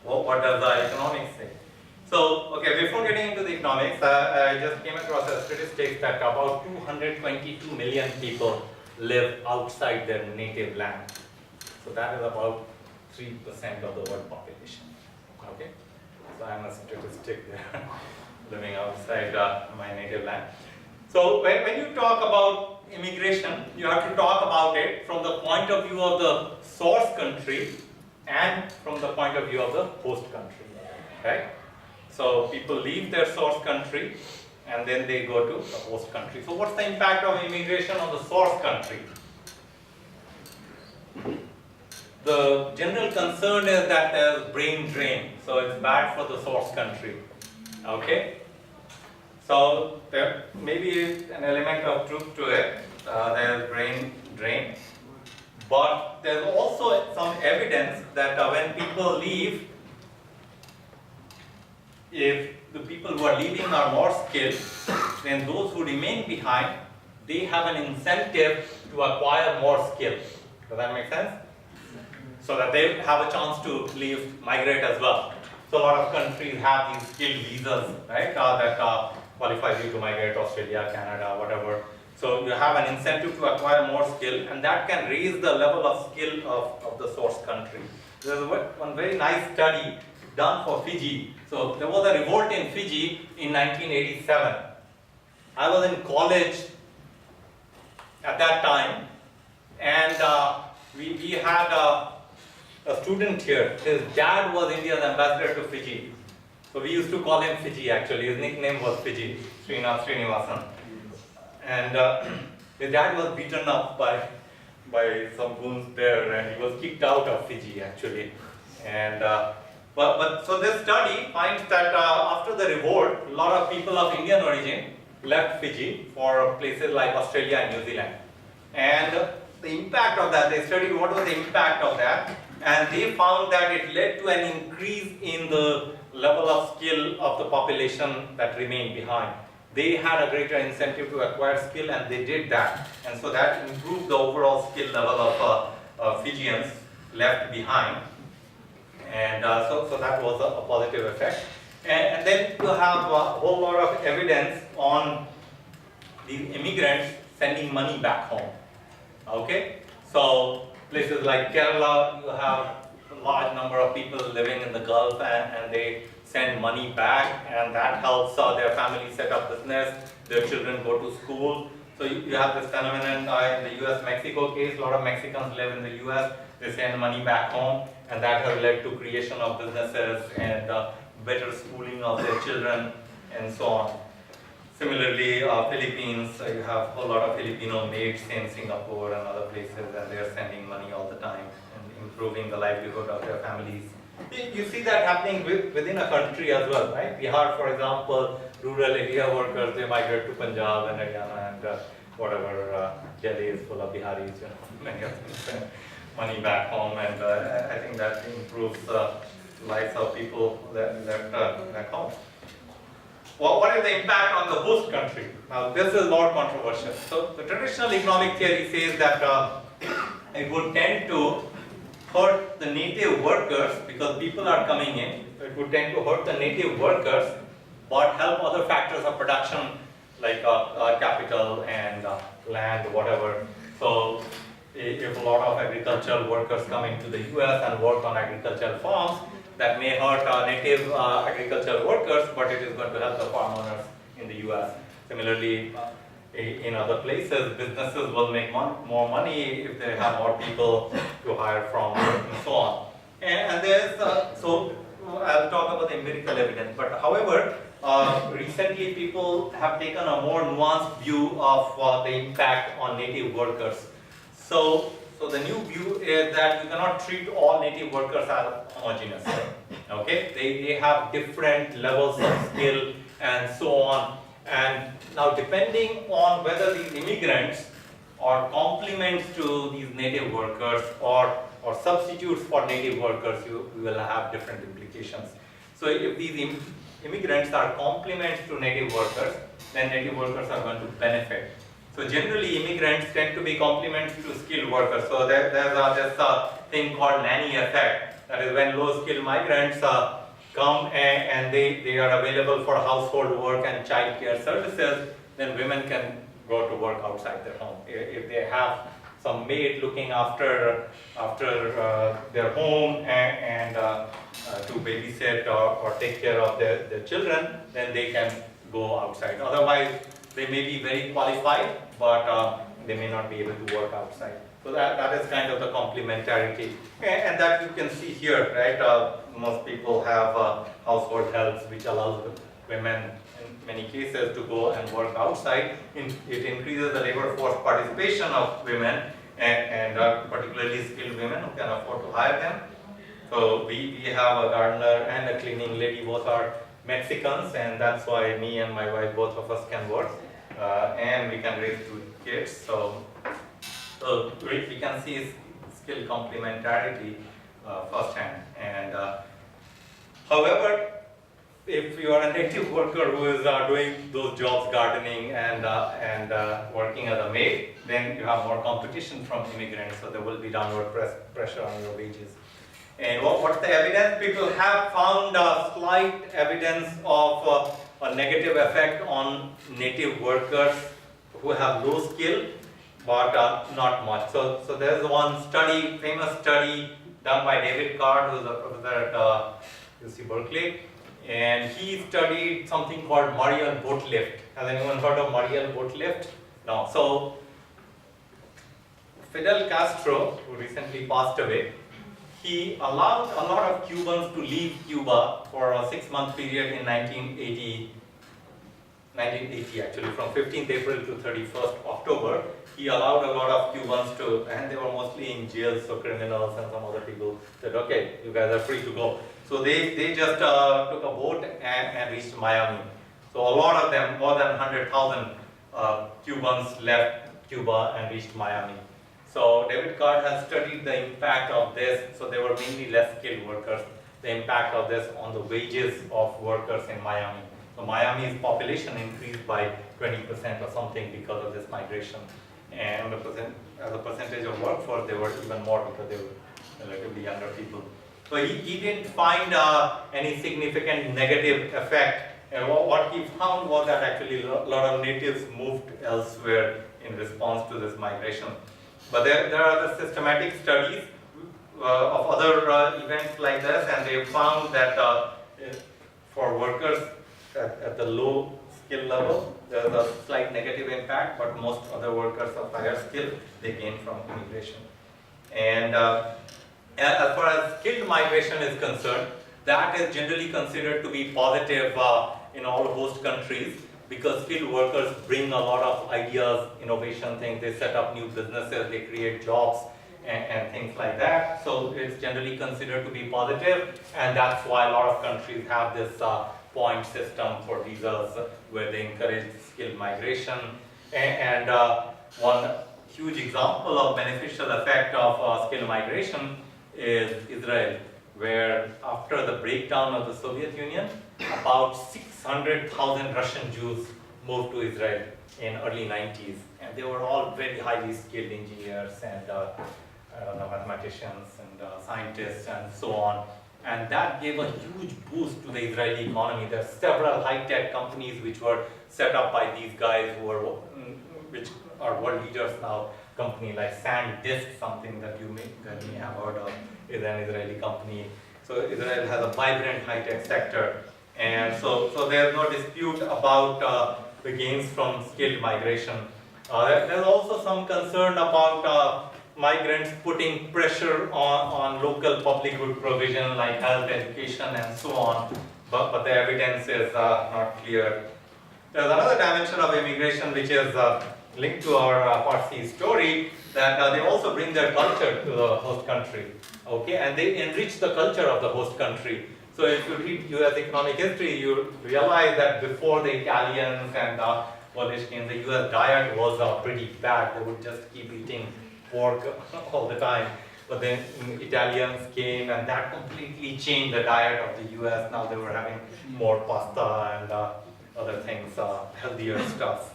what does the economics say? So, okay, before getting into the economics, I just came across a statistic that about 222 million people live outside their native land. So that is about 3% of the world population. Okay, so I'm a statistic there, living outside my native land. So when you talk about immigration, you have to talk about it from the point of view of the source country and from the point of view of the host country, right? So people leave their source country and then they go to the host country. So what's the impact of immigration on the source country? The general concern is that there's brain drain, so it's bad for the source country. Okay? So there may be an element of truth to it. There's brain drain. But there's also some evidence that when people leave, if the people who are leaving are more skilled, then those who remain behind, they have an incentive to acquire more skill. Does that make sense? So that they have a chance to leave, migrate as well. So a lot of countries have these skilled visas, right, that qualify you to migrate, Australia, Canada, whatever. So you have an incentive to acquire more skill, and that can raise the level of skill of the source country. There's one very nice study done for Fiji. So there was a revolt in Fiji in 1987. I was in college at that time, and we had a student here. His dad was India's ambassador to Fiji. So we used to call him Fiji actually. His nickname was Fiji, Srinivasan. And his dad was beaten up by some goons there, and he was kicked out of Fiji actually. And but so this study finds that after the revolt, a lot of people of Indian origin left Fiji for places like Australia and New Zealand. And the impact of that, they studied what was the impact of that, and they found that it led to an increase in the level of skill of the population that remained behind. They had a greater incentive to acquire skill, and they did that, and so that improved the overall skill level of Fijians left behind, and so that was a positive effect. And then you have a whole lot of evidence on the immigrants sending money back home. Okay, so places like Kerala, you have a large number of people living in the Gulf, and they send money back, and that helps their family set up business, their children go to school. So you have this phenomenon in the US-Mexico case. A lot of Mexicans live in the US, they send money back home, and that has led to creation of businesses and better schooling of their children and so on. Similarly, Philippines, you have a whole lot of Filipino maids in Singapore and other places, and they're sending money all the time and improving the livelihood of their families. You see that happening within a country as well, right? Bihar, for example, rural area workers, they migrate to Punjab and Haryana and whatever, Delhi is full of Biharis, you know, many of them send money back home, and I think that improves the lives of people left back home. Well, what is the impact on the host country? Now, this is more controversial. So, the traditional economic theory says that it would tend to hurt the native workers because people are coming in. It would tend to hurt the native workers, but help other factors of production like capital and land, whatever. So, if a lot of agricultural workers come into the US and work on agricultural farms, that may hurt native agricultural workers, but it is going to help the farm owners in the US. Similarly, in other places, businesses will make more money if they have more people to hire from and so on. And there's, so I'll talk about the empirical evidence, but however, recently people have taken a more nuanced view of the impact on native workers. So the new view is that you cannot treat all native workers as homogeneous. Okay, they have different levels of skill and so on. And now, depending on whether these immigrants are complements to these native workers or substitutes for native workers, you will have different implications. So, if these immigrants are complements to native workers, then native workers are going to benefit. So generally, immigrants tend to be complements to skilled workers. So there's this thing called nanny effect, That is when low-skilled migrants come and they are available for household work and child care services, then women can go to work outside their home. If they have some maid looking after their home and to babysit or take care of their children, then they can go outside. Otherwise, they may be very qualified, but they may not be able to work outside. So that is kind of the complementarity. And that you can see here, right? Most people have household helps, which allows women in many cases to go and work outside. It increases the labor force participation of women and particularly skilled women who can afford to hire them. So we have a gardener and a cleaning lady, both are Mexicans, and that's why me and my wife, both of us can work, and we can raise 2 kids. So we can see skill complementarity firsthand. And however, if you are a native worker who is doing those jobs, gardening and working as a maid, then you have more competition from immigrants, so there will be downward pressure on your wages. And what's the evidence? People have found slight evidence of a negative effect on native workers who have low skill, but not much. So there's one study, famous study done by David Card, who's a professor at UC Berkeley, and he studied something called Mariel boat lift. Has anyone heard of Mariel boat lift? No. So Fidel Castro, who recently passed away, he allowed a lot of Cubans to leave Cuba for a 6-month period in 1980 actually, from 15th April to 31st October. He allowed a lot of Cubans to, and they were mostly in jail, so criminals and some other people said, okay, you guys are free to go. So they just took a boat and reached Miami. So a lot of them, more than 100,000 Cubans left Cuba and reached Miami. So David Card has studied the impact of this. So they were mainly less skilled workers. The impact of this on the wages of workers in Miami. So Miami's population increased by 20% or something because of this migration. And as a percentage of workforce, they were even more because they were relatively younger people. So he didn't find any significant negative effect. And what he found was that actually a lot of natives moved elsewhere in response to this migration. But there are other systematic studies of other events like this, and they found that for workers at the low skill level, there's a slight negative impact, but most other workers of higher skill, they gain from immigration. And as far as skilled migration is concerned, that is generally considered to be positive in all host countries, because skilled workers bring a lot of ideas, innovation things, they set up new businesses, they create jobs and things like that. So it's generally considered to be positive, and that's why a lot of countries have this point system for visas where they encourage skilled migration. And one huge example of beneficial effect of skilled migration is Israel, where after the breakdown of the Soviet Union, about 600,000 Russian Jews moved to Israel in early 90s, and they were all very highly skilled engineers and mathematicians and scientists and so on. And that gave a huge boost to the Israeli economy. There are several high-tech companies which were set up by these guys which are world leaders now. Company like SanDisk, something that you may have heard of, is an Israeli company. So Israel has a vibrant high-tech sector. And so there's no dispute about the gains from skilled migration. There's also some concern about migrants putting pressure on local public good provision like health, education, and so on, but the evidence is not clear. There's another dimension of immigration which is linked to our Parsi story, that they also bring their culture to the host country, okay, and they enrich the culture of the host country. So if you read US economic history, you realize that before the Italians and Polish came, the US diet was pretty bad. They would just keep eating pork all the time. But then Italians came, and that completely changed the diet of the US. Now they were having more pasta and other things, healthier stuff.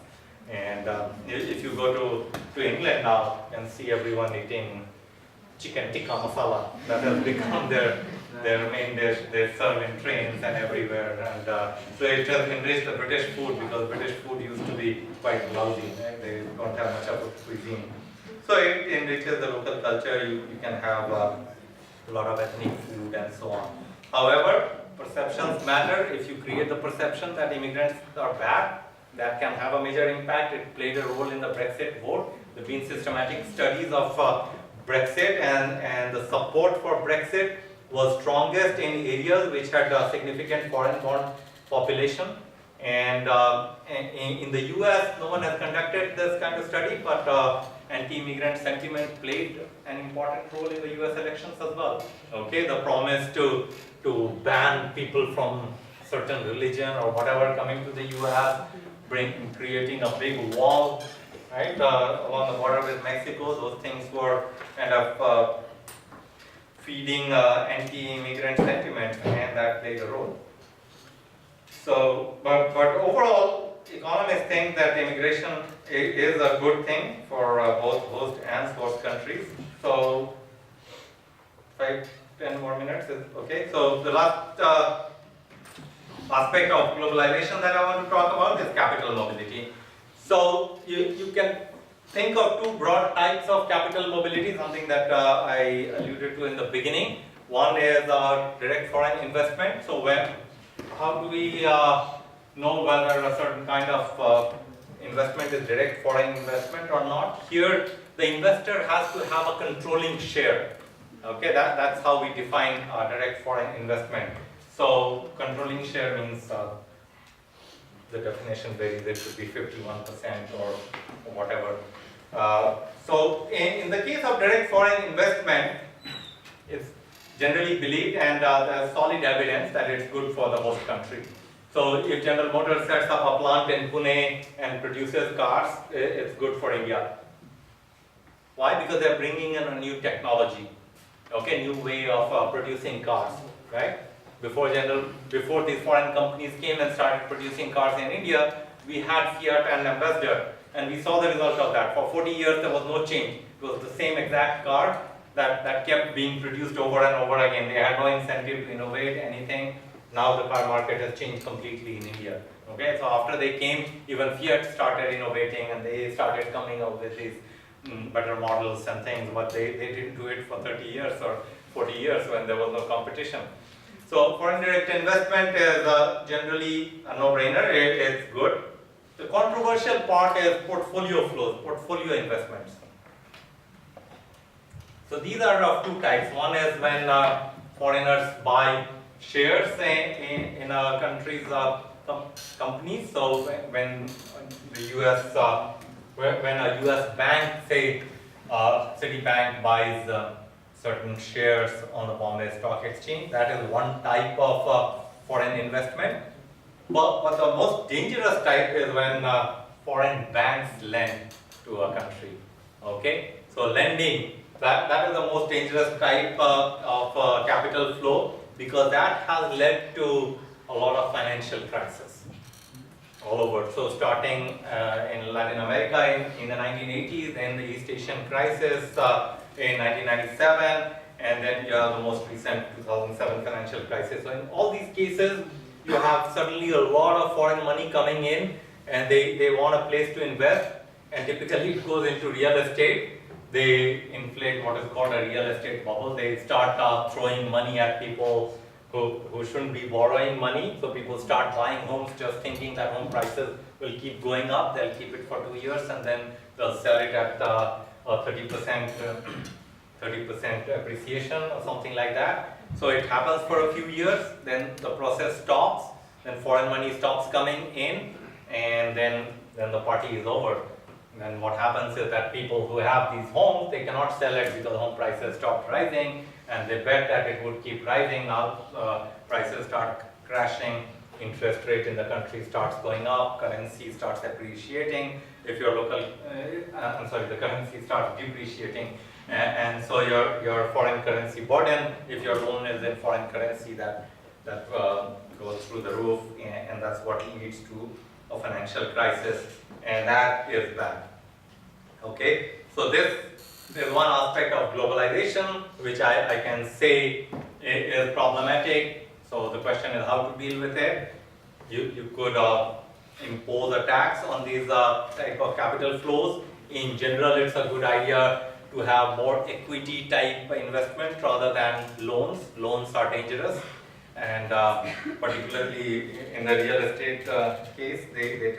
And if you go to England now and see everyone eating chicken tikka masala that has become their main dish. They serve in trains and everywhere, and so it has enriched the British food, because British food used to be quite lousy, right? They don't have much of a cuisine. So it enriches the local culture. You can have a lot of ethnic food and so on. However, perceptions matter. If you create the perception that immigrants are bad, that can have a major impact. It played a role in the Brexit vote. There have been systematic studies of Brexit, and the support for Brexit was strongest in areas which had a significant foreign-born population. And in the US, no one has conducted this kind of study, but anti-immigrant sentiment played an important role in the US elections as well. Okay, the promise to ban people from certain religion or whatever coming to the US, creating a big wall, right, along the border with Mexico. Those things were kind of feeding anti-immigrant sentiment, and that played a role. So, but overall, economists think that immigration is a good thing for both host and source countries. So, 5-10 more minutes is okay. So the last aspect of globalization that I want to talk about is capital mobility. So you can think of two broad types of capital mobility, something that I alluded to in the beginning. One is direct foreign investment. So how do we know whether a certain kind of investment is direct foreign investment or not? Here, the investor has to have a controlling share. Okay, that's how we define direct foreign investment. So controlling share means the definition varies. It could be 51% or whatever. So in the case of direct foreign investment, it's generally believed, and there's solid evidence that it's good for the host country. So if General Motors sets up a plant in Pune and produces cars, it's good for India. Why? Because they're bringing in a new technology, okay, new way of producing cars, right? Before these foreign companies came and started producing cars in India, we had Fiat and Ambassador, and we saw the result of that. For 40 years, there was no change. It was the same exact car that kept being produced over and over again. They had no incentive to innovate anything. Now the car market has changed completely in India. Okay, so after they came, even Fiat started innovating, and they started coming up with these better models and things, but they didn't do it for 30 years or 40 years when there was no competition. So foreign direct investment is generally a no-brainer. It's good. The controversial part is portfolio flows, portfolio investments. So these are of two types. One is when foreigners buy shares in a country's companies. So when the US, when a US bank, say Citibank, buys certain shares on the Bombay Stock Exchange, that is one type of foreign investment. But the most dangerous type is when foreign banks lend to a country. Okay, so lending, that is the most dangerous type of capital flow, because that has led to a lot of financial crisis all over. So starting in Latin America in the 1980s, then the East Asian crisis in 1997, and then you have the most recent 2007 financial crisis. So in all these cases, you have suddenly a lot of foreign money coming in, and they want a place to invest, and typically it goes into real estate. They inflate what is called a real estate bubble. They start throwing money at people who shouldn't be borrowing money. So people start buying homes just thinking that home prices will keep going up. They'll keep it for 2 years, and then they'll sell it at 30% appreciation or something like that. So it happens for a few years, then the process stops, then foreign money stops coming in, and then the party is over. And what happens is that people who have these homes, they cannot sell it because home prices stopped rising, and they bet that it would keep rising. Now prices start crashing, interest rate in the country starts going up, currency starts appreciating. If your local, the currency starts depreciating, and so your foreign currency burden, if your loan is in foreign currency, that goes through the roof, and that's what leads to a financial crisis, and that is bad. Okay, so this there's one aspect of globalization which I can say is problematic. So the question is how to deal with it. You could impose a tax on these type of capital flows. In general, it's a good idea to have more equity type investment rather than loans. Loans are dangerous, and particularly in the real estate case, they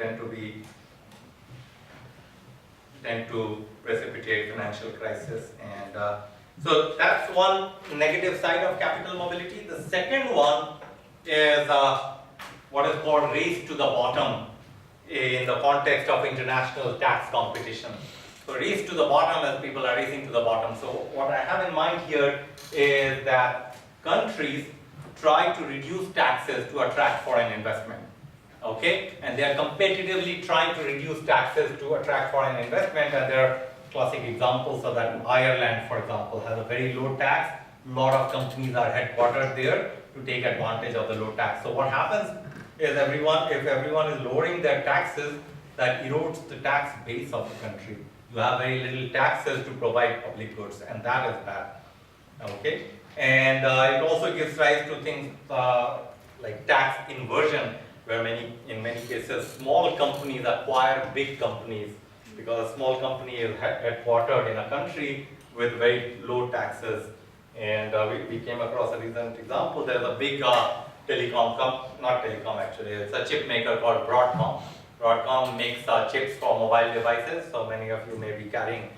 tend to precipitate financial crisis. And so that's one negative side of capital mobility. The second one is what is called race to the bottom in the context of international tax competition. So race to the bottom, as people are racing to the bottom. So what I have in mind here is that countries try to reduce taxes to attract foreign investment. Okay, and they are competitively trying to reduce taxes to attract foreign investment, and there are classic examples of that. Ireland, for example, has a very low tax. A lot of companies are headquartered there to take advantage of the low tax. So what happens is if everyone is lowering their taxes, that erodes the tax base of the country. You have very little taxes to provide public goods, and that is bad. Okay, and it also gives rise to things like tax inversion, where in many cases small companies acquire big companies because a small company is headquartered in a country with very low taxes. And we came across a recent example. There's a big not telecom actually, it's a chip maker called Broadcom. Broadcom makes chips for mobile devices, so many of you may be carrying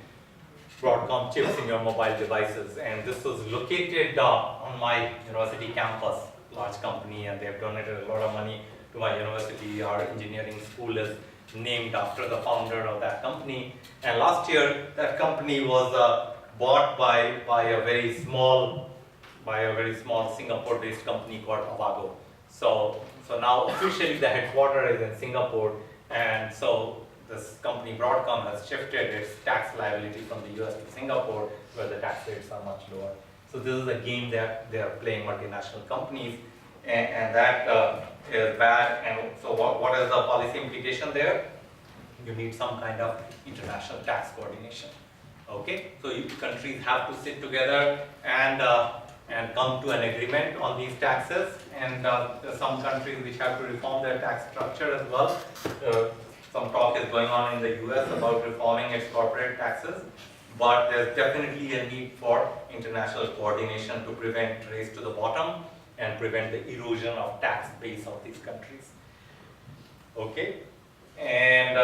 Broadcom chips in your mobile devices. And this was located on my university campus, large company, and they've donated a lot of money to my university. Our engineering school is named after the founder of that company. And last year, that company was bought by a very small Singapore-based company called Avago. So now officially the headquarters is in Singapore, and so this company Broadcom has shifted its tax liability from the US to Singapore, where the tax rates are much lower. So this is a game that they are playing, multinational companies, and that is bad. And so what is the policy implication there? You need some kind of international tax coordination. Okay, so countries have to sit together and come to an agreement on these taxes. And there are some countries which have to reform their tax structure as well. Some talk is going on in the US about reforming its corporate taxes, but there's definitely a need for international coordination to prevent race to the bottom and prevent the erosion of tax base of these countries. Okay, and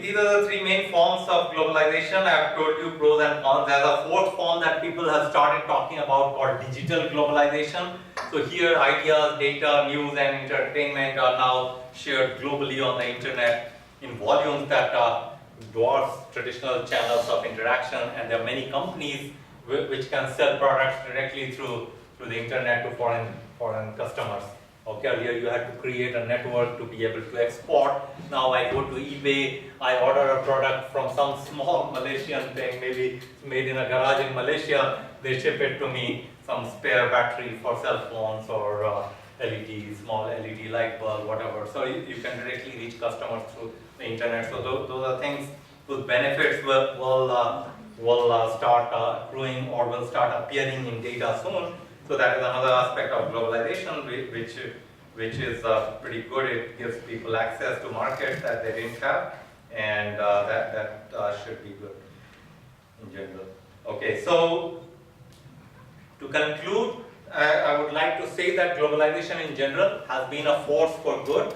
these are the three main forms of globalization. I have told you pros and cons. There's a fourth form that people have started talking about called digital globalization. So here ideas, data, news and entertainment are now shared globally on the internet in volumes that dwarfs traditional channels of interaction, and there are many companies which can sell products directly through the internet to foreign customers. Okay, earlier you had to create a network to be able to export. Now I go to eBay, I order a product from some small Malaysian thing, maybe made in a garage in Malaysia, they ship it to me, some spare battery for cell phones or LED, small LED light bulb, whatever. So you can directly reach customers through the internet. So those are things whose benefits will start accruing or will start appearing in data soon. So that is another aspect of globalization which is pretty good. It gives people access to markets that they didn't have, and that should be good in general. Okay, so to conclude, I would like to say that globalization in general has been a force for good,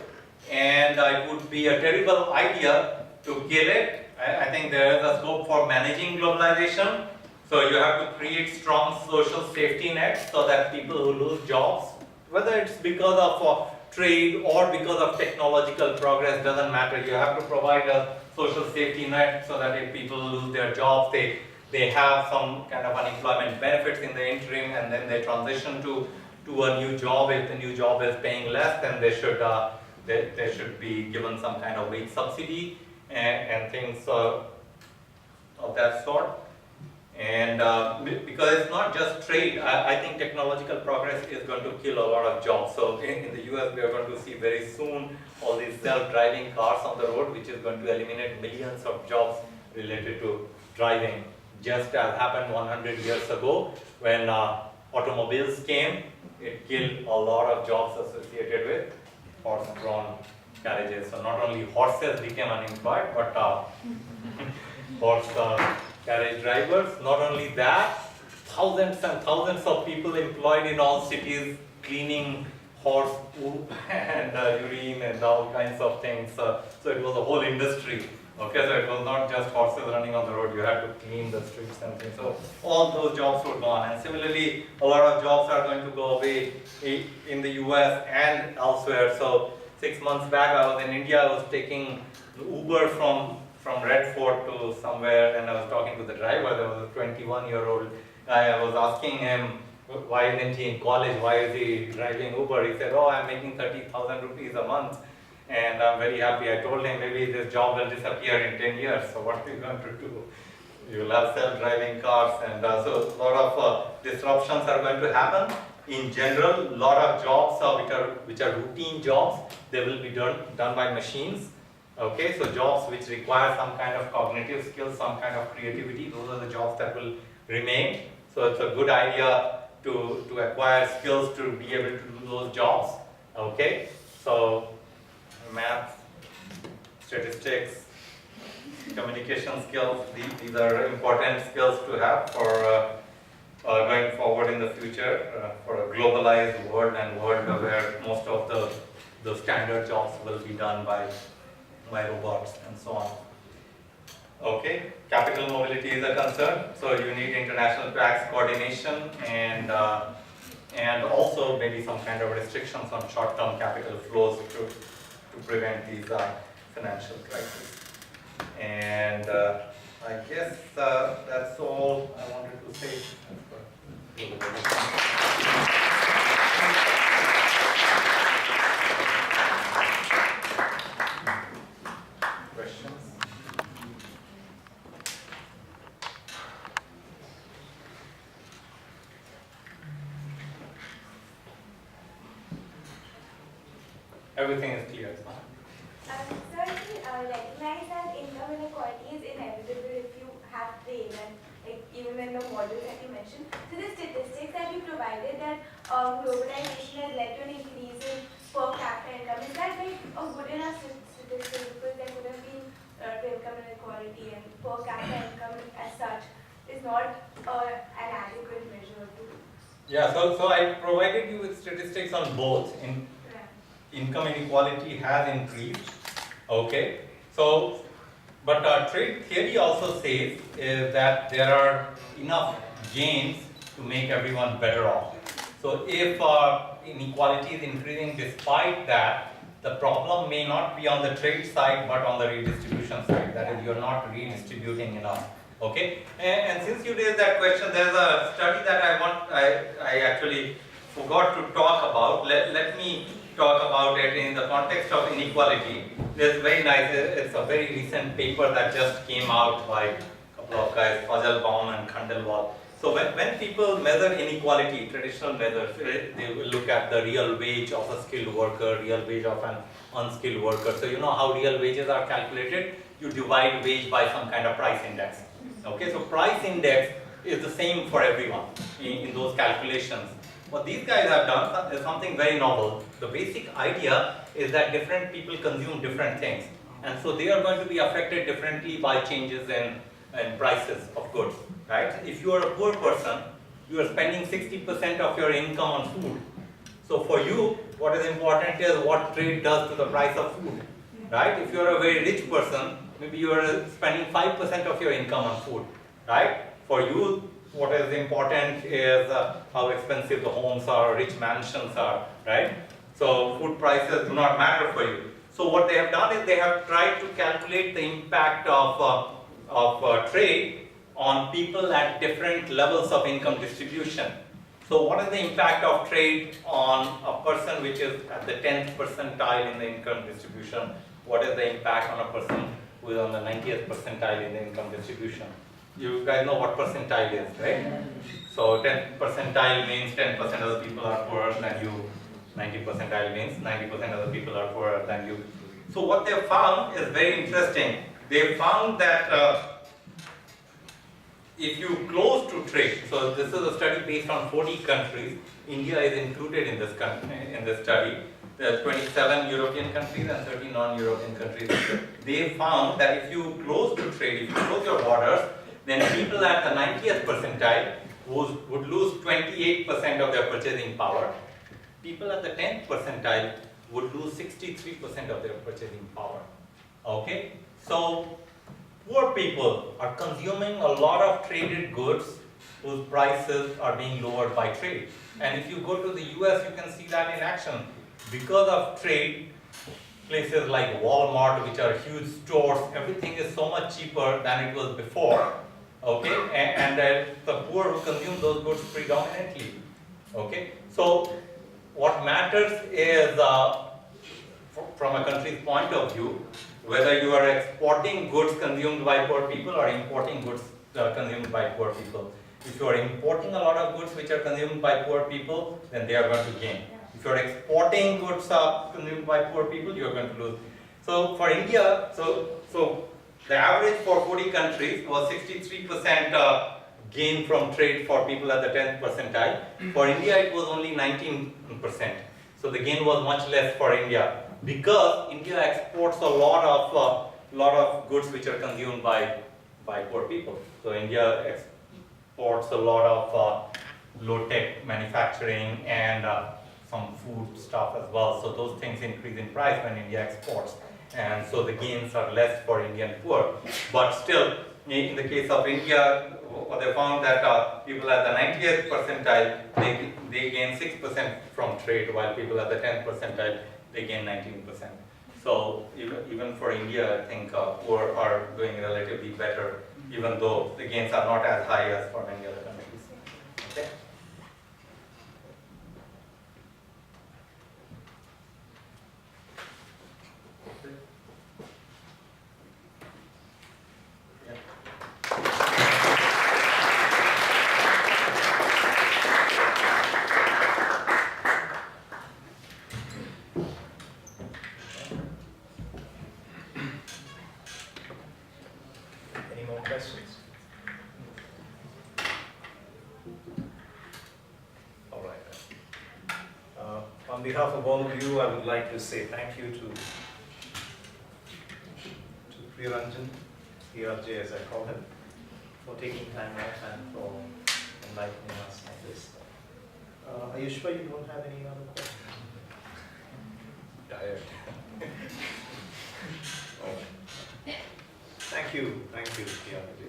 and it would be a terrible idea to kill it. I think there is a scope for managing globalization. So you have to create strong social safety nets so that people who lose jobs, whether it's because of trade or because of technological progress, doesn't matter. You have to provide a social safety net so that if people lose their jobs, they have some kind of unemployment benefits in the interim, and then they transition to a new job. If the new job is paying less, then they should be given some kind of wage subsidy and things of that sort. And because it's not just trade, I think technological progress is going to kill a lot of jobs. So in the US, we are going to see very soon all these self-driving cars on the road, which is going to eliminate millions of jobs related to driving, just as happened 100 years ago when automobiles came. It killed a lot of jobs associated with horse-drawn carriages. So not only horses became unemployed, but horse carriage drivers. Not only that, thousands and thousands of people employed in all cities cleaning horse poop and urine and all kinds of things. So it was a whole industry. Okay, so it was not just horses running on the road. You had to clean the streets and things. So all those jobs were gone. And similarly, a lot of jobs are going to go away in the US and elsewhere. So 6 months back, I was in India. I was taking Uber from Red Fort to somewhere, and I was talking to the driver. There was a 21-year-old guy. I was asking him, why isn't he in college? Why is he driving Uber? He said, oh, I'm making 30,000 rupees a month. And I'm very happy. I told him maybe this job will disappear in 10 years. So what are you going to do? You will have self-driving cars, and so a lot of disruptions are going to happen. In general, a lot of jobs which are routine jobs, they will be done by machines. Okay, so jobs which require some kind of cognitive skills, some kind of creativity, those are the jobs that will remain. So it's a good idea to acquire skills to be able to do those jobs. Okay, so math, statistics, communication skills, these are important skills to have for going forward in the future, for a globalized world and world where most of the standard jobs will be done by robots and so on. Okay, capital mobility is a concern, so you need international tax coordination and also maybe some kind of restrictions on short-term capital flows to prevent these financial crises. And I guess that's all I wanted to say. Questions? Everything is clear. Certainly, recognize that income inequality is inevitable if you have the and even in the models that you mentioned. So the statistics that you provided that globalization has led to an increase in per capita income, is that like a good enough statistic, because there could have been income inequality and per capita income as such is not an adequate measure to. Yeah, so I provided you with statistics on both. Income inequality has increased. Okay, so but trade theory also says that there are enough gains to make everyone better off. So if inequality is increasing despite that, the problem may not be on the trade side but on the redistribution side. That is, you're not redistributing enough. Okay, and since you raised that question, there's a study that I actually forgot to talk about. Let me talk about it in the context of inequality. It's very nice. It's a very recent paper that just came out by a couple of guys, Fazalbaum and Khandelwal. So when people measure inequality, traditional measures, they will look at the real wage of a skilled worker, real wage of an unskilled worker. So you know how real wages are calculated? You divide wage by some kind of price index. Okay, so price index is the same for everyone in those calculations. What these guys have done is something very novel. The basic idea is that different people consume different things, and so they are going to be affected differently by changes in prices of goods, right? If you are a poor person, you are spending 60% of your income on food. So for you, what is important is what trade does to the price of food, right? If you are a very rich person, maybe you are spending 5% of your income on food, right? For you, what is important is how expensive the homes are, rich mansions are, right? So food prices do not matter for you. So what they have done is they have tried to calculate the impact of trade on people at different levels of income distribution. So what is the impact of trade on a person which is at the 10th percentile in the income distribution? What is the impact on a person who is on the 90th percentile in the income distribution? You guys know what percentile is, right? So 10th percentile means 10% of the people are poorer than you. 90 percentile means 90% of the people are poorer than you. So what they found is very interesting. They found that if you close to trade, so this is a study based on 40 countries. India is included in this study. There are 27 European countries and 30 non-European countries. They found that if you close to trade, if you close your borders, then people at the 90th percentile would lose 28% of their purchasing power. People at the 10th percentile would lose 63% of their purchasing power. Okay? So, poor people are consuming a lot of traded goods whose prices are being lowered by trade. And if you go to the US, you can see that in action. Because of trade, places like Walmart, which are huge stores, everything is so much cheaper than it was before. Okay, and the poor who consume those goods predominantly. Okay, so what matters is, from a country's point of view, whether you are exporting goods consumed by poor people or importing goods consumed by poor people. If you are importing a lot of goods which are consumed by poor people, then they are going to gain. If you are exporting goods consumed by poor people, you are going to lose. So for India, so the average for 40 countries was 63% gain from trade for people at the 10th percentile. For India, it was only 19%. So the gain was much less for India because India exports a lot of goods which are consumed by poor people. So India exports a lot of low-tech manufacturing and some food stuff as well. So those things increase in price when India exports. And so the gains are less for Indian poor. But still, in the case of India, they found that people at the 90th percentile, they gain 6% from trade, while people at the 10th percentile, they gain 19%. So even for India, I think poor are doing relatively better, even though the gains are not as high as for many other countries. Okay. Any more questions? All right. On behalf of all of you, I would like to say thank you to Priyaranjan, PRJ as I call him, for taking time out and for enlightening us on this. Are you sure you don't have any other questions? Tired. Thank you, PRJ.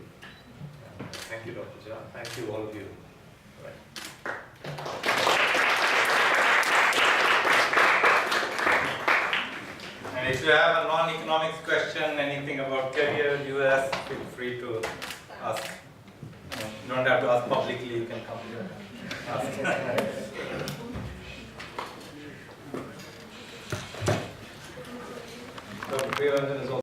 Thank you, Dr. Jha. Thank you, all of you. Right. And if you have a non-economics question, anything about career, US, feel free to ask. You don't have to ask publicly, you can come here and ask. Dr. Priyaranjan is also